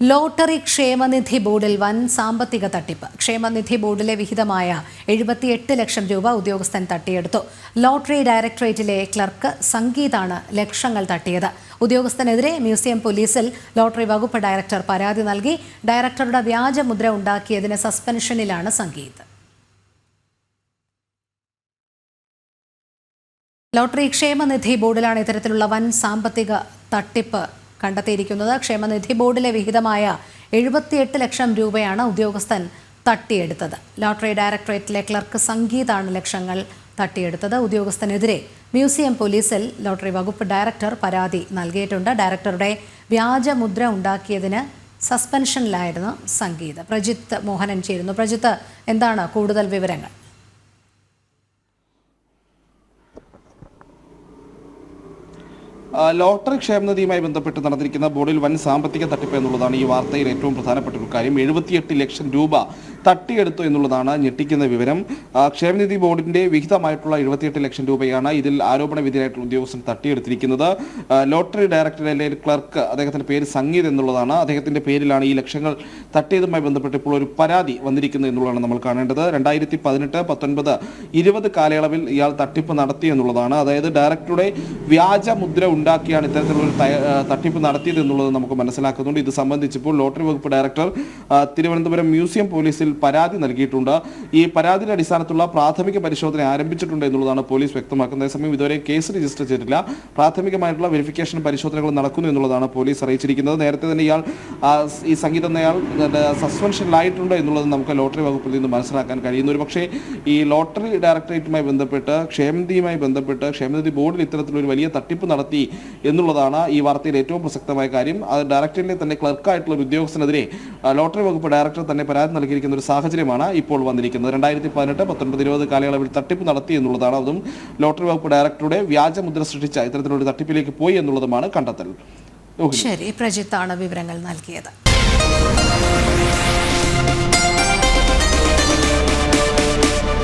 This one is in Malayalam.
ലോട്ടറി ക്ഷേമനിധി ബോർഡിൽ വൻ സാമ്പത്തിക തട്ടിപ്പ്. ക്ഷേമനിധി ബോർഡിലെ വിഹിതമായ 78 ലക്ഷം രൂപ ഉദ്യോഗസ്ഥൻ തട്ടിയെടുത്തു. ലോട്ടറി ഡയറക്ടറേറ്റിലെ ക്ലർക്ക് സംഗീതാണ് ലക്ഷങ്ങൾ തട്ടിയത്. ഉദ്യോഗസ്ഥനെതിരെ മ്യൂസിയം പോലീസിൽ ലോട്ടറി വകുപ്പ് ഡയറക്ടർ പരാതി നൽകി. ഡയറക്ടറുടെ വ്യാജമുദ്ര ഉണ്ടാക്കിയതിന് സസ്പെൻഷനിലാണ് സംഗീത്. ലോട്ടറി ക്ഷേമനിധി ബോർഡിലാണ് ഇത്തരത്തിലുള്ള വൻ സാമ്പത്തിക തട്ടിപ്പ് കണ്ടെത്തിയിരിക്കുന്നത്. ക്ഷേമനിധി ബോർഡിലെ വിഹിതമായ 78 ലക്ഷം രൂപയാണ് ഉദ്യോഗസ്ഥൻ തട്ടിയെടുത്തത്. ലോട്ടറി ഡയറക്ടറേറ്റിലെ ക്ലർക്ക് സംഗീതാണ് ലക്ഷങ്ങൾ തട്ടിയെടുത്തത്. ഉദ്യോഗസ്ഥനെതിരെ മ്യൂസിയം പോലീസിൽ ലോട്ടറി വകുപ്പ് ഡയറക്ടർ പരാതി നൽകിയിട്ടുണ്ട്. ഡയറക്ടറുടെ വ്യാജമുദ്ര ഉണ്ടാക്കിയതിന് സസ്പെൻഷനിലായിരുന്നു സംഗീത്. പ്രജിത്ത് മോഹനൻ ചേരുന്നു. പ്രജിത്ത്, എന്താണ് കൂടുതൽ വിവരങ്ങൾ? ലോട്ടറി ക്ഷേമനിധിയുമായി ബന്ധപ്പെട്ട് നടന്നിരിക്കുന്ന ബോർഡിൽ വൻ സാമ്പത്തിക തട്ടിപ്പ് എന്നുള്ളതാണ് ഈ വാർത്തയിൽ ഏറ്റവും പ്രധാനപ്പെട്ട ഒരു കാര്യം. 78 ലക്ഷം രൂപ തട്ടിയെടുത്തു എന്നുള്ളതാണ് ഞെട്ടിക്കുന്ന വിവരം. ക്ഷേമനിധി ബോർഡിന്റെ വിഹിതമായിട്ടുള്ള 78 ലക്ഷം രൂപയാണ് ഇതിൽ ആരോപണ വിധേയനായിട്ടുള്ള ഉദ്യോഗസ്ഥൻ തട്ടിയെടുത്തിരിക്കുന്നത്. ലോട്ടറി ഡയറക്ടറിലെ ക്ലർക്ക്, അദ്ദേഹത്തിന്റെ പേര് സംഗീത് എന്നുള്ളതാണ്. അദ്ദേഹത്തിന്റെ പേരിലാണ് ഈ ലക്ഷങ്ങൾ തട്ടിയതുമായി ബന്ധപ്പെട്ട് ഇപ്പോൾ ഒരു പരാതി വന്നിരിക്കുന്നത് എന്നുള്ളതാണ് നമ്മൾ കാണേണ്ടത്. 2018, 19, 20 കാലയളവിൽ ഇയാൾ തട്ടിപ്പ് നടത്തി എന്നുള്ളതാണ്. അതായത് ഡയറക്ടറുടെ വ്യാജമുദ്ര ഉണ്ടാക്കിയാണ് ഇത്തരത്തിലുള്ള തട്ടിപ്പ് നടത്തിയത് എന്നുള്ളത് നമുക്ക് മനസ്സിലാക്കുന്നുണ്ട്. ഇത് സംബന്ധിച്ചിപ്പോൾ ലോട്ടറി വകുപ്പ് ഡയറക്ടർ തിരുവനന്തപുരം മ്യൂസിയം പോലീസിൽ പരാതി നൽകിയിട്ടുണ്ട്. ഈ പരാതിയുടെ അടിസ്ഥാനത്തിലുള്ള പ്രാഥമിക പരിശോധന ആരംഭിച്ചിട്ടുണ്ട് എന്നുള്ളതാണ് പോലീസ് വ്യക്തമാക്കുന്നത്. അതേസമയം ഇതുവരെ കേസ് രജിസ്റ്റർ ചെയ്തിട്ടില്ല. പ്രാഥമികമായിട്ടുള്ള വെരിഫിക്കേഷൻ പരിശോധനകൾ നടക്കുന്നു എന്നുള്ളതാണ് പോലീസ് അറിയിച്ചിരിക്കുന്നത്. നേരത്തെ തന്നെ ഇയാൾ ഈ സംഗീത് എന്നയാൾ സസ്പെൻഷനിലായിട്ടുണ്ട് എന്നുള്ളത് നമുക്ക് ലോട്ടറി വകുപ്പിൽ നിന്ന് മനസ്സിലാക്കാൻ കഴിയുന്നു. ഒരു പക്ഷേ ഈ ലോട്ടറി ഡയറക്ടറേറ്റുമായി ബന്ധപ്പെട്ട് ക്ഷേമനിധി ബോർഡിൽ ഇത്തരത്തിലൊരു വലിയ തട്ടിപ്പ് നടത്തി എന്നുള്ളതാണ് ഈ വാർത്തയിൽ ഏറ്റവും പ്രസക്തമായ കാര്യം. ഡയറക്ടറിലെ തന്നെ ക്ലർക്കായിട്ടുള്ള ഒരു ഉദ്യോഗസ്ഥനെതിരെ ലോട്ടറി വകുപ്പ് ഡയറക്ടർ തന്നെ പരാതി നൽകിയിരിക്കുന്ന ഒരു സാഹചര്യമാണ് ഇപ്പോൾ വന്നിരിക്കുന്നത്. 2018, 19, 20 കാലയളവിൽ തട്ടിപ്പ് നടത്തി എന്നുള്ളതാണ്. അതും ലോട്ടറി വകുപ്പ് ഡയറക്ടറുടെ വ്യാജമുദ്ര സൃഷ്ടിച്ച ഇത്തരത്തിലൊരു തട്ടിപ്പിലേക്ക് പോയി എന്നുള്ളതുമാണ് കണ്ടെത്തൽ. ശരി, പ്രജിത്താണ് വിവരങ്ങൾ നൽകിയത്.